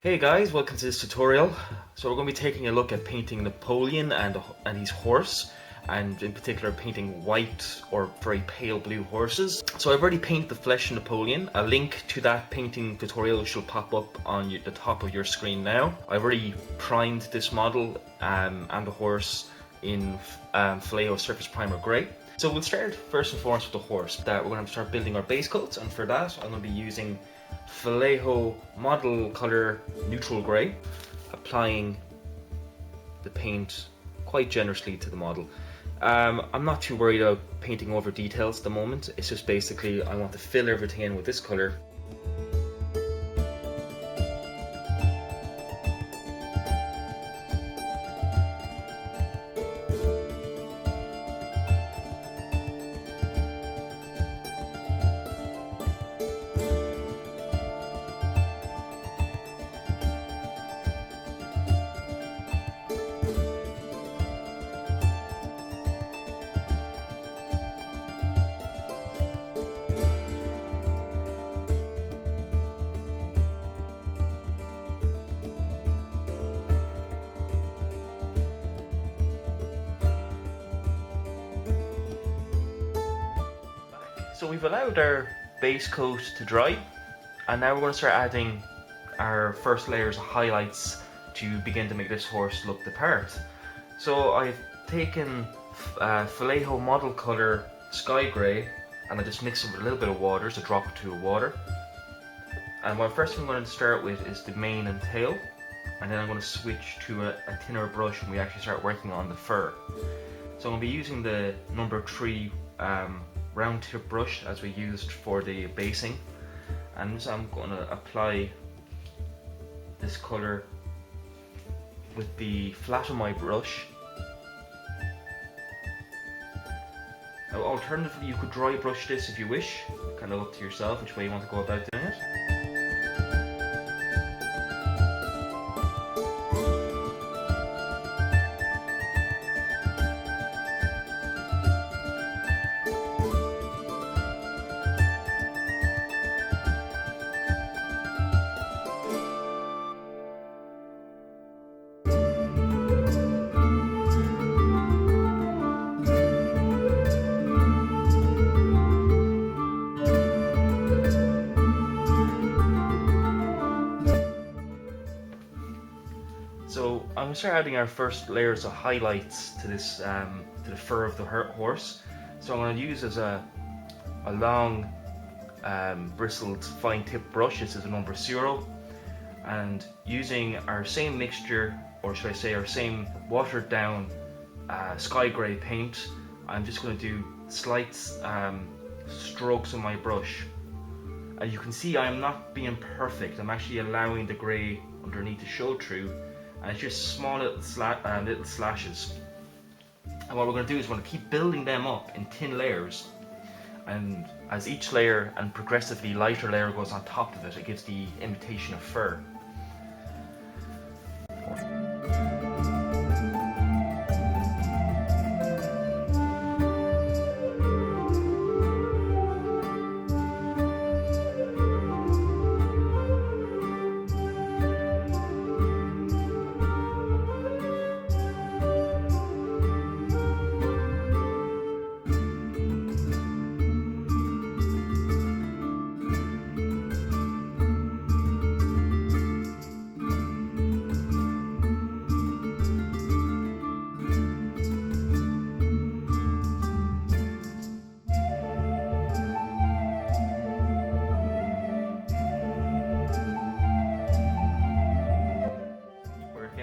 Hey guys, welcome to this tutorial. So we're going to be taking a look at painting Napoleon and his horse, and in particular painting white or very pale blue horses. So I've already painted the flesh of Napoleon. A link to that painting tutorial shall pop up on the top of your screen now. I've already primed this model and the horse in Vallejo Surface Primer Grey. So we'll start first and foremost with the horse. We're going to start building our base coats, and for that I'm going to be using Vallejo model color neutral grey, applying the paint quite generously to the model. I'm not too worried about painting over details at the moment. It's just basically I want to fill everything in with this color. So we've allowed our base coat to dry, and now we're going to start adding our first layers of highlights to begin to make this horse look the part. So I've taken Vallejo model color sky grey, and I just mix it with a little bit of water, so drop it to water. And what first I'm going to start with is the mane and tail, and then I'm going to switch to a thinner brush when we actually start working on the fur. So I'm going to be using the number 3 round tip brush as we used for the basing, and so I'm going to apply this colour with the flat of my brush. Now, alternatively, you could dry brush this if you wish, kind of up to yourself which way you want to go about doing it. So I'm going to start adding our first layers of highlights to this, to the fur of the horse. So I'm going to use as a long bristled fine tip brush. This is a number 0, and using our same mixture, or should I say our same watered down sky grey paint, I'm just going to do slight strokes on my brush. And you can see I'm not being perfect. I'm actually allowing the grey underneath to show through, and it's just small little slashes. And what we're going to do is we're going to keep building them up in thin layers, and as each layer and progressively lighter layer goes on top of it, it gives the imitation of fur.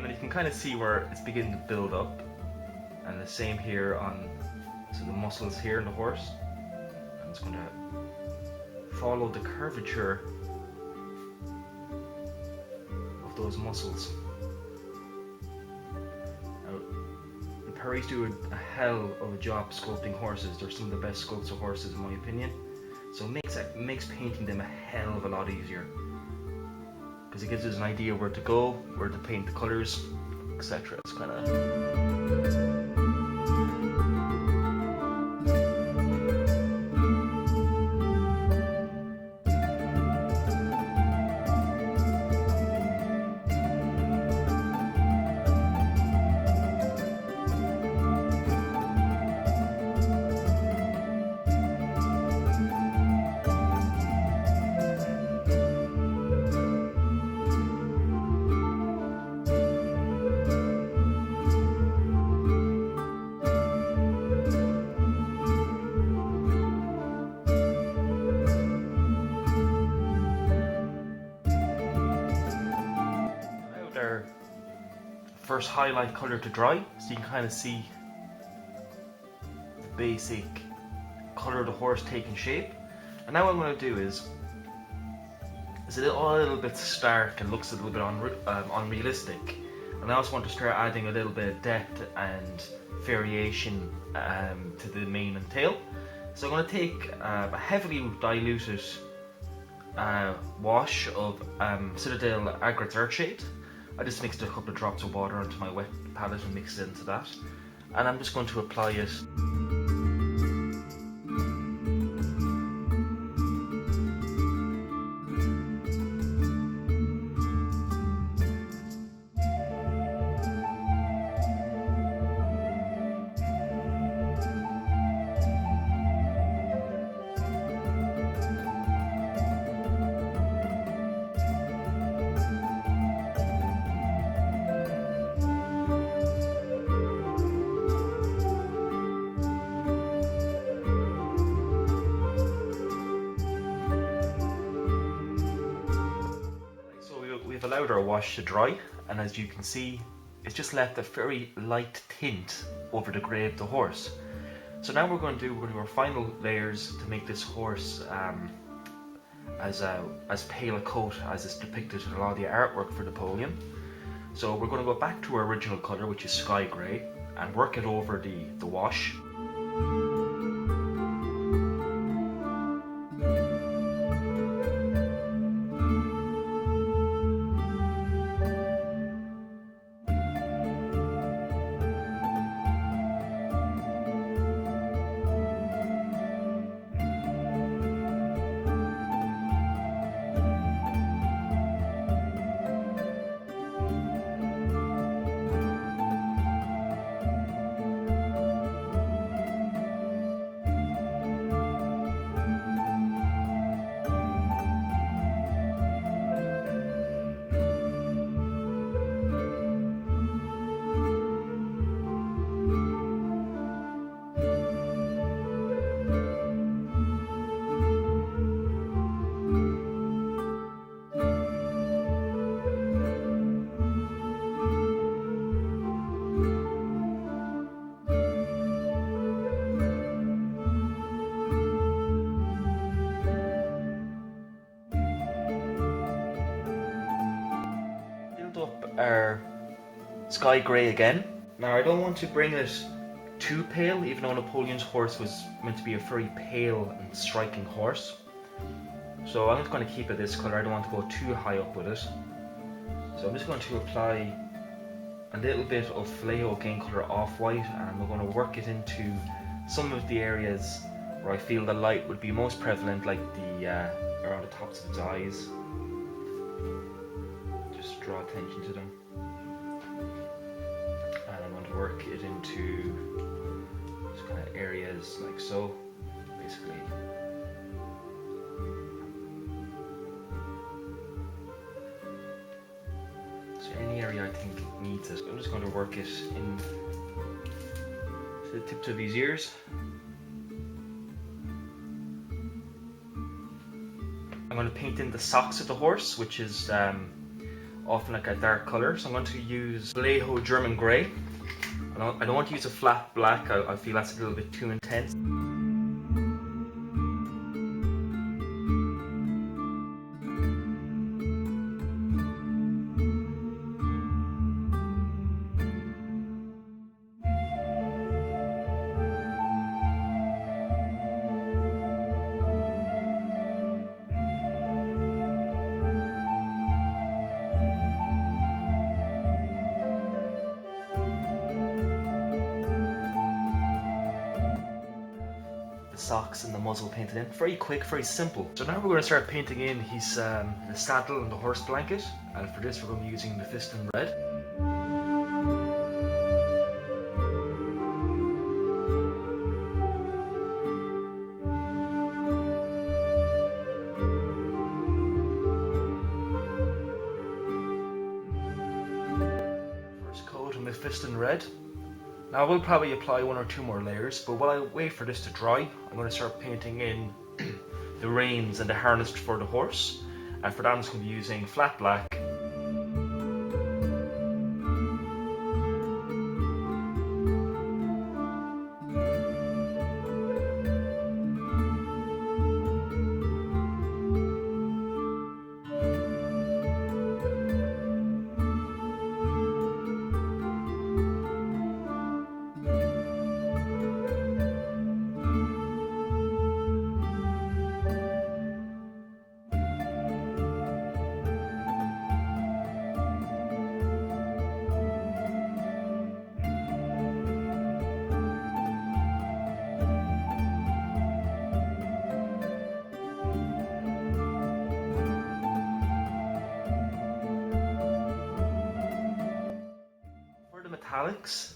You can kind of see where it's beginning to build up, and the same here on the muscles here in the horse. I'm just going to follow the curvature of those muscles. Now, the Paris do a hell of a job sculpting horses. They're some of the best sculpts of horses in my opinion, so it makes painting them a hell of a lot easier, because it gives us an idea where to go, where to paint the colours, etc. It's kind of... first highlight colour to dry, so you can kind of see the basic colour of the horse taking shape. And now what I'm going to do is it's a little bit stark and looks a little bit unrealistic. And I also want to start adding a little bit of depth and variation to the mane and tail. So I'm going to take a heavily diluted wash of Citadel Agrit's Earthshade. I just mixed a couple of drops of water onto my wet palette and mixed it into that. And I'm just going to apply it. We've allowed our wash to dry, and as you can see, it's just left a very light tint over the grey of the horse. So now we're going to do our final layers to make this horse as pale a coat as is depicted in a lot of the artwork for Napoleon. So we're going to go back to our original colour, which is sky grey, and work it over the wash. Up our sky grey again. Now I don't want to bring it too pale, even though Napoleon's horse was meant to be a very pale and striking horse. So I'm just going to keep it this colour. I don't want to go too high up with it. So I'm just going to apply a little bit of Flayo Gain Colour Off-White, and we're going to work it into some of the areas where I feel the light would be most prevalent, like the around the tops of its eyes. Just draw attention to them, and I'm going to work it into just kind of areas like so, basically. So any area I think needs it, I'm just going to work it in to the tips of his ears. I'm going to paint in the socks of the horse, which is often like a dark colour, so I'm going to use Vallejo German Grey. I don't want to use a flat black, I feel that's a little bit too intense. Socks and the muzzle painted in. Very quick, very simple. So now we're going to start painting in his the saddle and the horse blanket, and for this we're going to be using Mephiston Red. First coat of Mephiston Red. Now I will probably apply one or two more layers, but while I wait for this to dry, I'm going to start painting in the reins and the harness for the horse. And for that I'm just going to be using flat black. metallics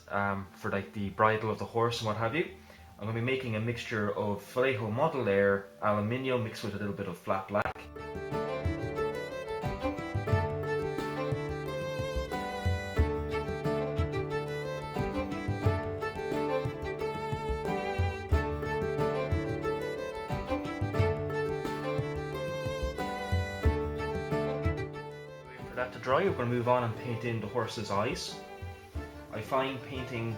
for like the bridle of the horse and what have you. I'm going to be making a mixture of Vallejo model air aluminium mixed with a little bit of flat black. For that to dry, we're going to move on and paint in the horse's eyes. I find painting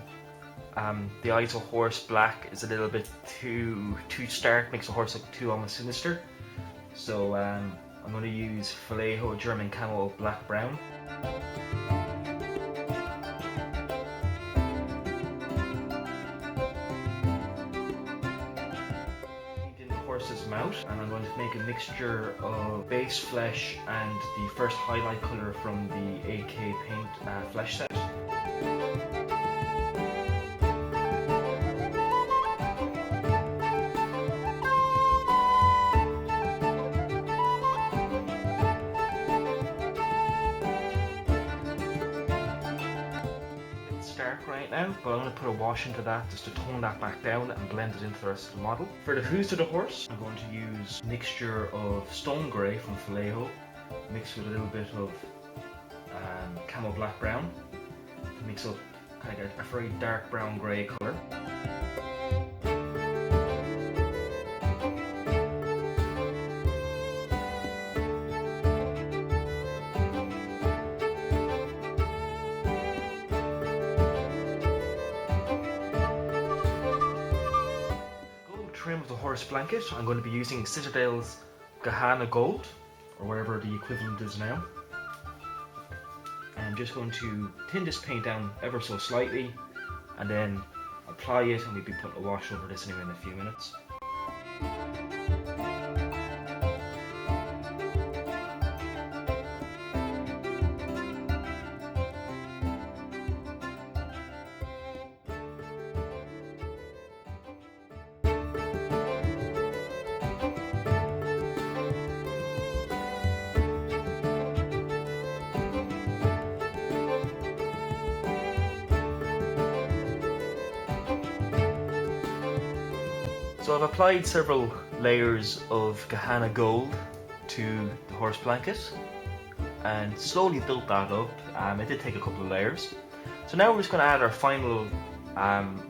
the eyes of a horse black is a little bit too stark, makes the horse look too almost sinister. So I'm going to use Vallejo German Camo Black Brown. Painting the horse's mouth, and I'm going to make a mixture of base flesh and the first highlight colour from the AK Paint flesh set. Dark right now, but I'm going to put a wash into that just to tone that back down and blend it into the rest of the model. For the hooves of the horse, I'm going to use a mixture of stone grey from Vallejo mixed with a little bit of Camo Black Brown to mix up kind of a very dark brown grey colour. Trim of the horse blanket, I'm going to be using Citadel's Gahana Gold, or whatever the equivalent is now. I'm just going to thin this paint down ever so slightly and then apply it, and we'll be putting a wash over this anyway in a few minutes. So I've applied several layers of Gahana Gold to the horse blanket and slowly built that up. It did take a couple of layers. So now we're just going to add our final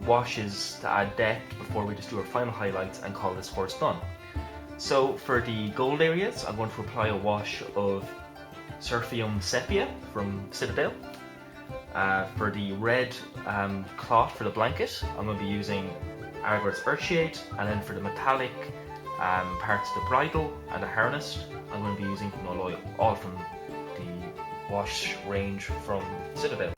washes to add depth before we just do our final highlights and call this horse done. So for the gold areas, I'm going to apply a wash of Surfium Sepia from Citadel. For the red cloth for the blanket, I'm going to be using Argos Earthshade, and then for the metallic parts of the bridle and the harness, I'm going to be using Null Oil, all from the wash range from Citadel.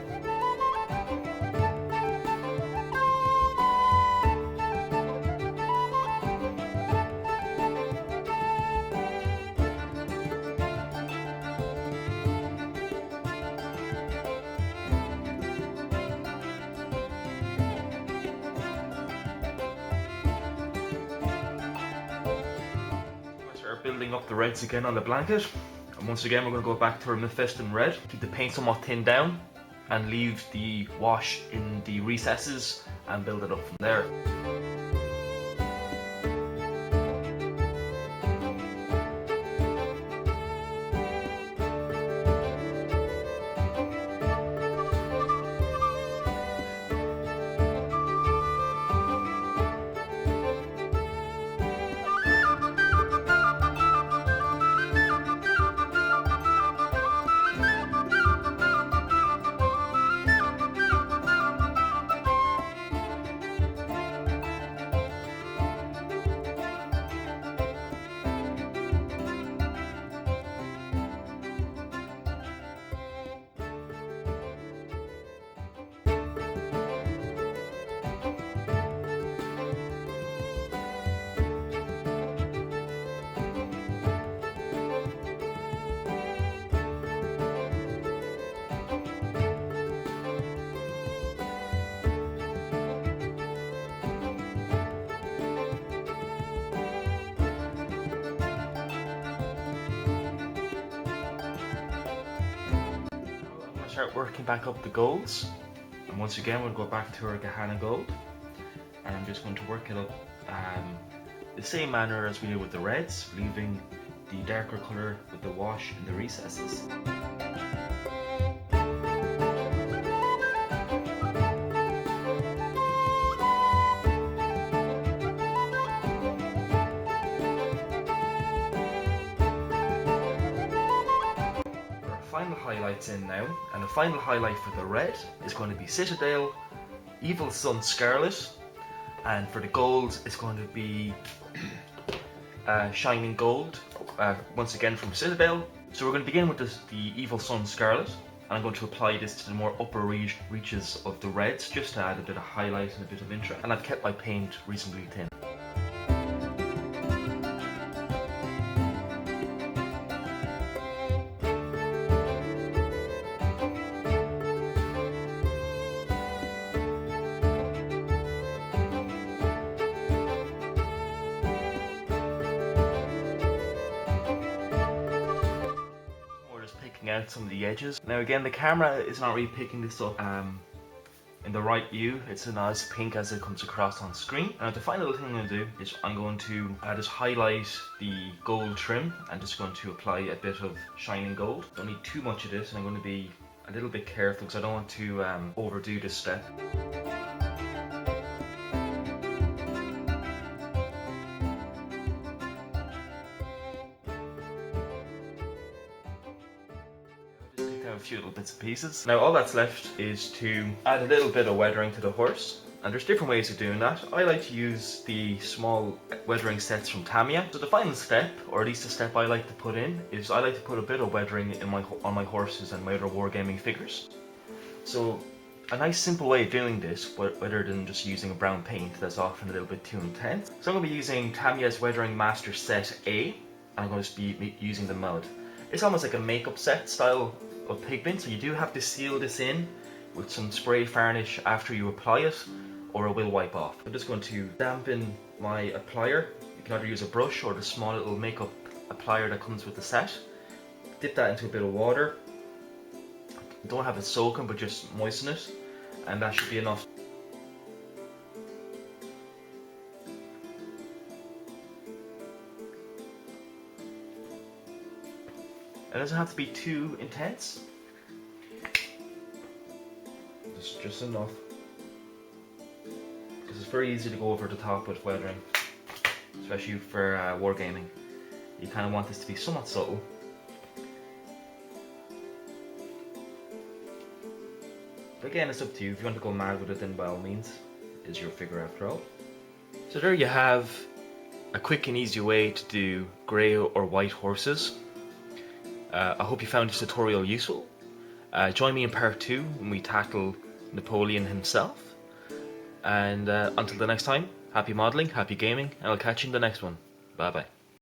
Building up the reds again on the blanket, and once again we're going to go back to our Mephiston red, keep the paint somewhat thinned down and leave the wash in the recesses and build it up from there. Start working back up the golds. And once again we'll go back to our Gahana Gold, and I'm just going to work it up the same manner as we did with the reds, leaving the darker colour with the wash in the recesses. Final highlights in now, and the final highlight for the red is going to be Citadel, Evil Sun Scarlet, and for the gold it's going to be Shining Gold, once again from Citadel. So we're going to begin with the Evil Sun Scarlet, and I'm going to apply this to the more upper reaches of the reds just to add a bit of highlight and a bit of interest, and I've kept my paint reasonably thin. Out some of the edges. Now again, the camera is not really picking this up in the right view. It's not as pink as it comes across on screen. Now the final thing I'm going to do is I'm going to just highlight the gold trim. I'm just going to apply a bit of Shining Gold. Don't need too much of this, and I'm going to be a little bit careful because I don't want to overdo this step. A few little bits and pieces. Now all that's left is to add a little bit of weathering to the horse, and there's different ways of doing that. I like to use the small weathering sets from Tamiya. So the final step, or at least the step I like to put in, is I like to put a bit of weathering in on my horses and my other wargaming figures. So a nice simple way of doing this, rather than just using a brown paint that's often a little bit too intense. So I'm going to be using Tamiya's Weathering Master Set A, and I'm going to be using the mud. It's almost like a makeup set style of pigment, so you do have to seal this in with some spray varnish after you apply it, or it will wipe off. I'm just going to dampen my applier. You can either use a brush or the small little makeup applier that comes with the set. Dip that into a bit of water. Don't have it soaking, but just moisten it, and that should be enough. It doesn't have to be too intense. Just enough. Because it's very easy to go over the top with weathering, especially for wargaming. You kind of want this to be somewhat subtle. But again, it's up to you. If you want to go mad with it, then by all means, it's your figure after all. So there you have a quick and easy way to do grey or white horses. I hope you found this tutorial useful. Join me in part 2 when we tackle Napoleon himself. And until the next time, happy modelling, happy gaming, and I'll catch you in the next one. Bye bye.